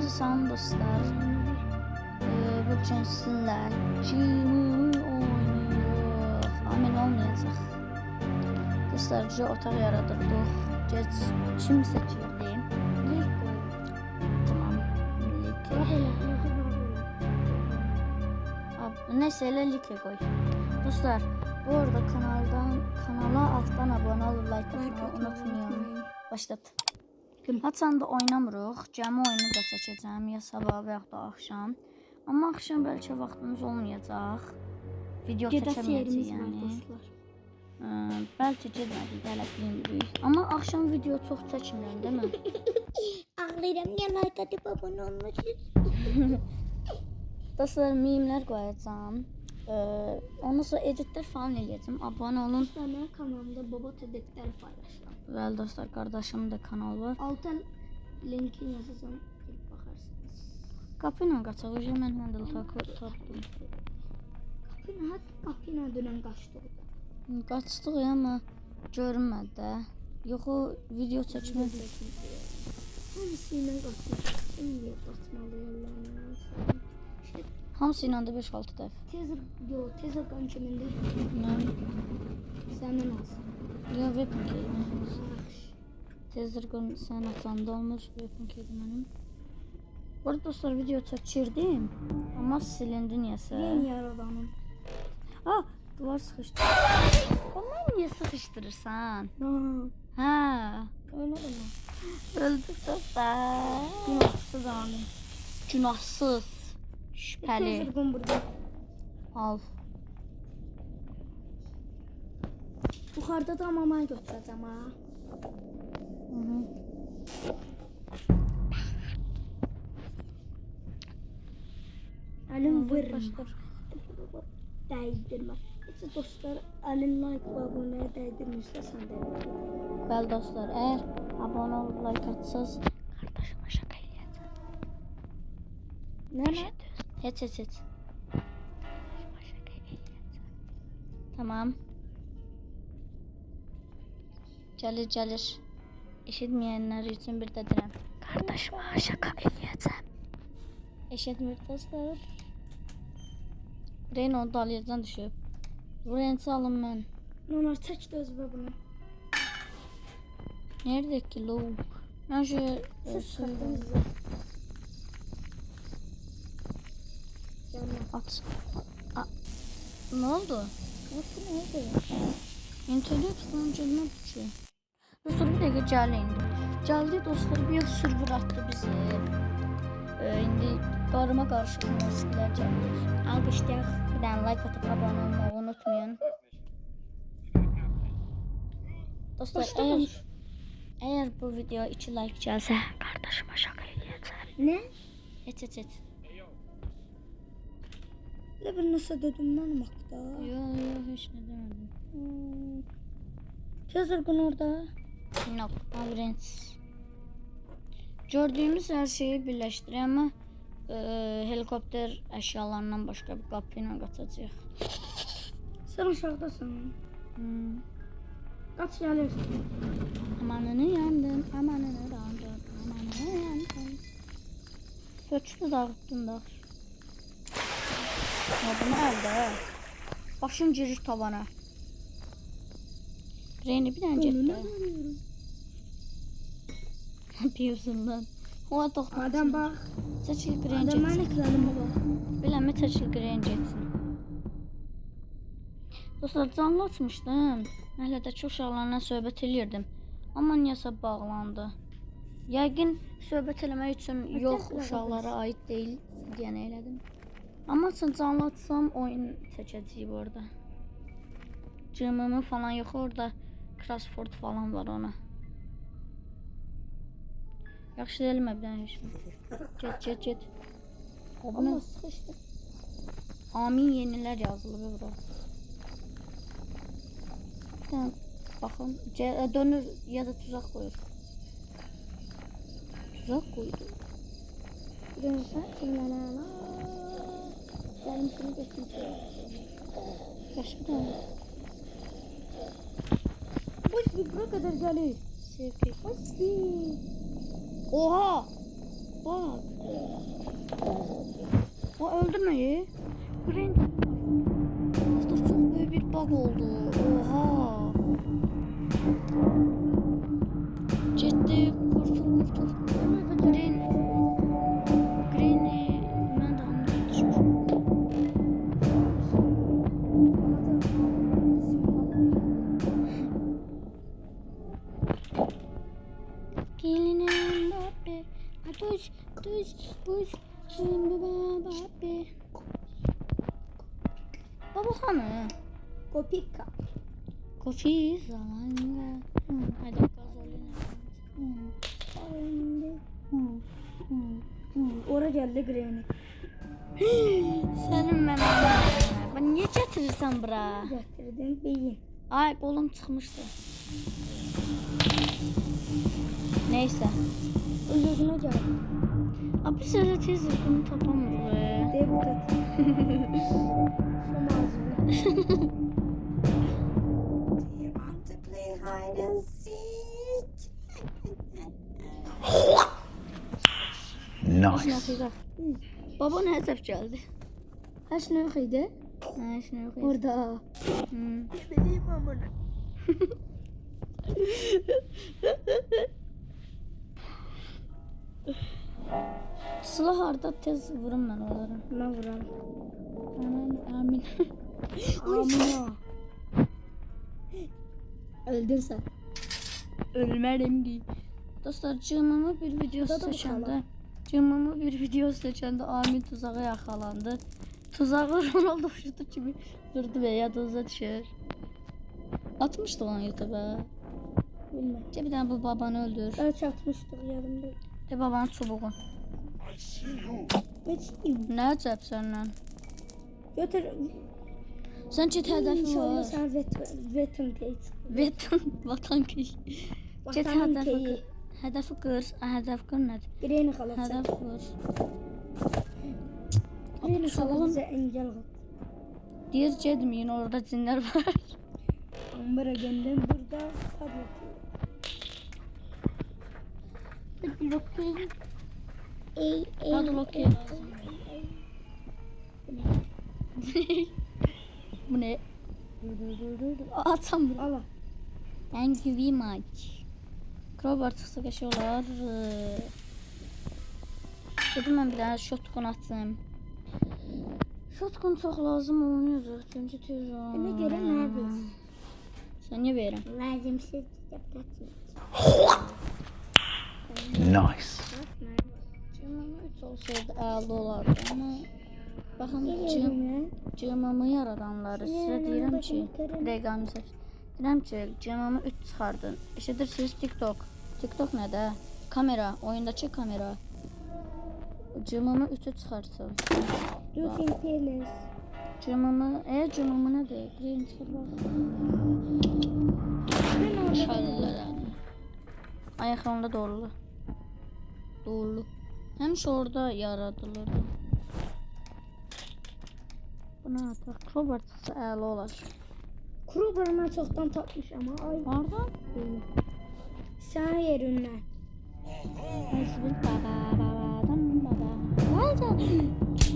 Hamınızı salam dostlar. Bu gün sizinlə kimi oynayırıq. Amin olmayacaq. Dostlar, otaq yaradırdıq. Geç kim seçildi? Lik qoyun. Tamam. Lik. Neyse, elə like qoy. Dostlar, bu arada kanala alttan abone olub like atmayı unutmayın. Başlat. Haçanda oynamırıq. Cəmi oyunu da seçəcəm. Ya sabah və ya da axşam. Amma axşam bəlkə vaxtımız olmayacaq. Video çəkəməyəcəyik yəni. Bəlkə gedmədik, hələ bilmirik. Amma axşam video çox çəkmirəm, değil mi? Ağlayıram, niyə like atıb abone olmusunuz? Dostlar, mimlər qoyacağım. Ondan sonra editlər falan eləyəcəm. Abone olun. Mənim kanalımda baba editlər paylaşıram. Bəli dostlar, qardaşımın da kanalı var. Altdan linki yazacağım, gelib baxarsınız. Qapı ilə qaçaq, mən handle tapdım. Qapı ilə dönən qaçdıq. Qaçdıq ya, amma görünmədi də. Yox, o video çəkmədi. Hamısı ilə qaçdıq. İndi qaçmalıyım. Hamısı ilə də 5-6 dəfə. Tez qan kimində? Sənin olsun. Ya weapon key mənim. Tezdir qan sən açanda olmur weapon key mənim. Bu arada dostlar, video çəkirdim. Amma silindi niyəsə. Yeni yaradanım. Duvar sıxışdı. Ondan niyə sıxışdırırsan? Hə. Öyle mi? Öldük dostlar. Günahsız amin. Günahsız. Şüphəli. Tez qan burada. Al. Yuxarıda da mamayı götürəcəm ha. Əlim vurma. Dəydirmə. Heç dostlar, əlin like və abunəyə dəydirmirsə sən də. Bəli dostlar, əgər abunə olub like atsaz, qardaşıma şaka eləyəcəm. Nə? Heç. Qardaşıma şaka eləyəcəm. Tamam. Gəlir. Eşitməyənlər üçün bir də deyirəm. Qardaşıma şaka eləyəcəm. Eşitmir dostlar. Reyn onu dalayacaqdan düşüb. Reynsi alın mən. Onlar çək də özü bunu. Nerede ki lo? Ben şu Siz çıxardınız. at. Ne oldu? Qapı nədir? İnternet falan cebime düşüyor. Dostlar, bir dakika gəlin. Gəldi dostlar, bir server attı bizi. İndi qarıma qarışıq musiqilər gəlir. Alqışlayaq. Bir dənə like atıp abone olmayı unutmayın. Dostlar, eğer bu video 2 like gəlsə, qardaşıma şaka eləyəcəm. Nə? Heç. Elə bir nəsə dedim mənim haqqda. Yox, heç nə demədim. Tez qan orada. Yok, labirent. Gördüğümüz her şeyi birleştiriyor ama helikopter eşyalarından başka bir kapıyla kaçacağıq. Sən aşağıdasın. Qaç gəlir. Amanını yandım. Söçtü, dağıttın da. Ya bunu əldə. Başım girir tavana. Reyni bir dənə getdi. Ne yapıyorsun lan? O toxtansın. Adam bax. Çəkil qreyn Adam mən getsin. ekranıma bax. Biləmə çəkil qreyn getsin. Dostlar, canlı açmışdım. Məhlədəki uşaqlarla söhbət eləyirdim. Amma niyəsə bağlandı. Yəqin söhbət eləmək üçün yox, uşaqlara aid deyil deyən elədim. Amma canlı açsam oyun çəkəcəyik bu arada. Cımımı falan yox orada. Crossford falan var ona. Yaxşı deyilmə bir dənə işim. Get. Amma sıxışdı. Amin yenilər yazılıb bura. Baxın, dönür ya da tuzaq qoyur. Tuzaq qoydu. Dönürsən, kimlənə. Gəlim şunu geçim. Yaxşı bir dənə. Boş bir bura kadar gelir. Sevgi. Hoşsi. Oha! Bak. O öldü mü? Green. Dostlar çok büyük bir bug oldu. Oha. Ciddi kurtul. Green'i ben de anlamışım. Gelin Mbappe. Tuş. Mbappe. Baba hani? Kopika. Kofi zamanı. Hadi gazolina. Ora geldi Granny. Senin ben. Ben niye getirirsen bura? Getirdim beyin. Ay kolum çıkmıştı. Neyse. Özüne geldi. Abi söyle tez bunu tapamıyor be. Devlet. Şu mazlum. You want to play hide and seek? Şunu okuyacaq. Baba ne hesap geldi? Haş ne okuydu? Ha şunu okuyacaq. Orada. Bileyim ama. Sıla harda tez vurum ben onlara. Ne vuram? Amin. Amına. Öldün sen. Ölmedim ki. Dostlar cığımımı bir video Burada da seçəndə cığımımı bir video seçəndə Amin tuzağa yaxalandı. Tuzağı Ronaldo şutu kimi vurdu ve yadınıza düşer. Atmışdı lan YouTube'a. Bilmem. Bir tane bu babanı öldür. Kaç atmıştık yanımda. Babanın çubuğu. Geçeyim. Ne acaba senden? Götür. Sen çet hedefi İnşallah var. sen vetin teyit. Vatan key. Çet Vatanın hedefi. teyi. Hedefi kır. Hedef kır nədir? Granny kalacak. Hedef kır. Granny Çubuğun bize engel kat. deyir gedməyin orada cinlər var. Ambara geldim burada tabii ki. Ey Hadi okey. Bu ne? Atsam bunu. Allah. Thank you very much. Crowbar çıxsa qəşəng olar. Dedim mən bir dənə shotgun atım. Shotgun çox lazım olmuyor. Çünki tez olur. Ona göre neredeyiz? Sən niyə verirəm? Lazımsız yaprak. Nice. Cığımımı 3 olsaydı əla olardı. Amma baxın cığımımı yaradanları sizə deyirəm ki, rəqəmi seç. Deyirəm ki, cığımımı 3 çıxardın. Eşidirsiniz TikTok. TikTok nədə? Kamera, oyundakı kamera. Cığımımı 3'ü çıxartsın. Looking Palace. Cığımımı nədir? Green çıxır bax. Şallələr. Ayaqlarında doğrulu. Doğrulu. Həmişə orada yaradılırdı. Buna ataq. Crowbar çıxsa əla olar. Crowbar'ı çoktan tapmış ama ay. Harda? Sana yerinden. Nasıl babadan baba. Hayda.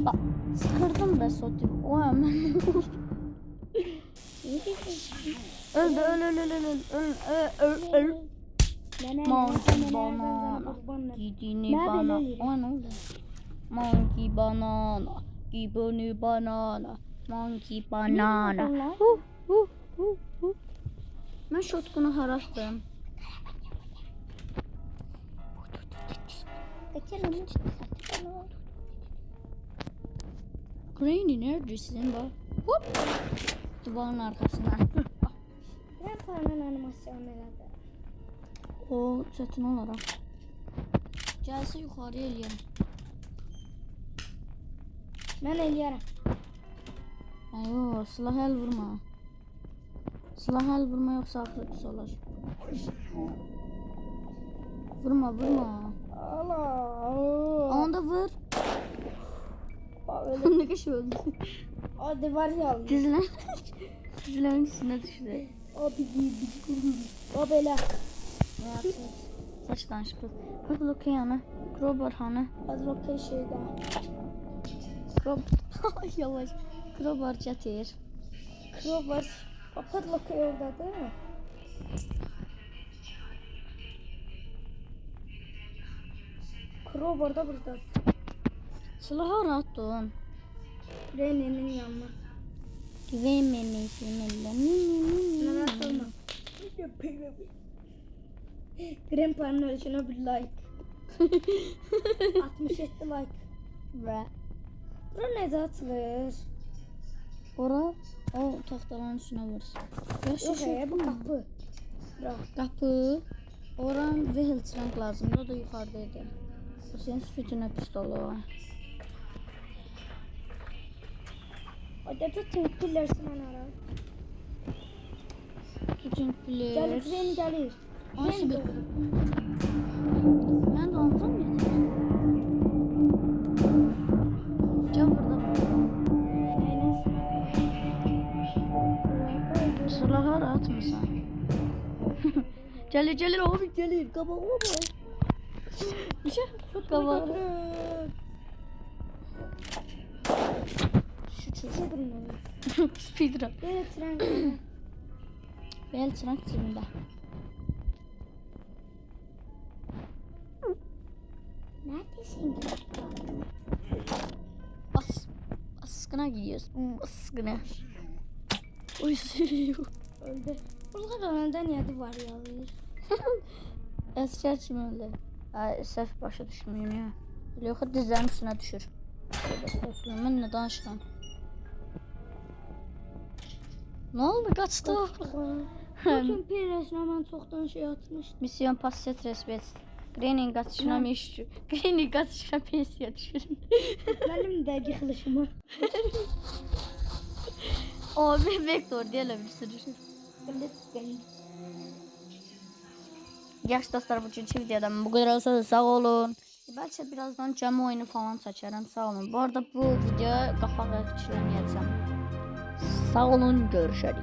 Bak sıkırdım be sotu. O hemen. Öldü öl. Monkey banana. Gidini bana. O ne oldu? Monkey banana. Gibini banana. Monkey banana. Ben shotgun'u haraçtım. Granny neredesin bak? Hop. Duvarın arkasına. Ben paranın animasyonları. O çetin olarak. Gelse yukarıya eləyəm. Ben eləyərəm. Ayo silah el vurma. Silah el vurma yoksa aklı pis olur. Vurma. Allah. Onda vur. Öyle. Ne kaşı öldü. Hadi var ya. Dizlerin üstüne düştü. Abi değil. O bela. Ne yapacağız? Saçtan şıpır. Bak lokayana. Crowbar hani? Advokate şeydə. Crowbar. Yavaş. Crowbar gətir. Crowbar. Padlock oradadır. Crowbar da burada. Silahı rahat durun. Rene'nin yanına. Güvenmemesi Narahat olma. Grandpa'nın ölçüne bir like. 67 like. Ve Bura necə açılır? ora o taxtaların üstünə vursun. Yox, bu qapı. Bura. Qapı. Oran Vehelçrank lazımdır. O da yuxarıdaydı. O senin sütünə pistolu. Orada tümpillersin anara. Bütün Gəlir, bilir. Ren gəlir. Nasıl bir... Ben de anladım mı? Gel burada. Silahı rahat mısın? Gelir abi gelir. Kabağa bak. Şu kabağa. Şükür. Speedrun. Evet, tren gəlir. Vehelçrank cibində. Neredesin? Baskına gidiyoruz. Baskına. Oy sürüyor. Öldü. Burada kanalda niye var ya? Əskər kimi öldü. Səhv başa düşməyim ya. Yox, dizlərin üstünə düşür. Mən nə danışıram? Ne oldu? Kaçtı. Bütün piresine ben çoktan şey atmıştım. Misyon passet respet. Green'in kaçışına mı işçi? Green'in kaçışına pensiye düşürün. Benim de yıkılışımı. O bebek de orada öyle bir sürü. Yaş dostlar, bu üçüncü videodan bu kadar olsa da sağ olun. Belki birazdan cam oyunu falan çekerim, sağ olun. Bu arada bu video kapak açılamayacağım. Sağ olun, görüşürüz.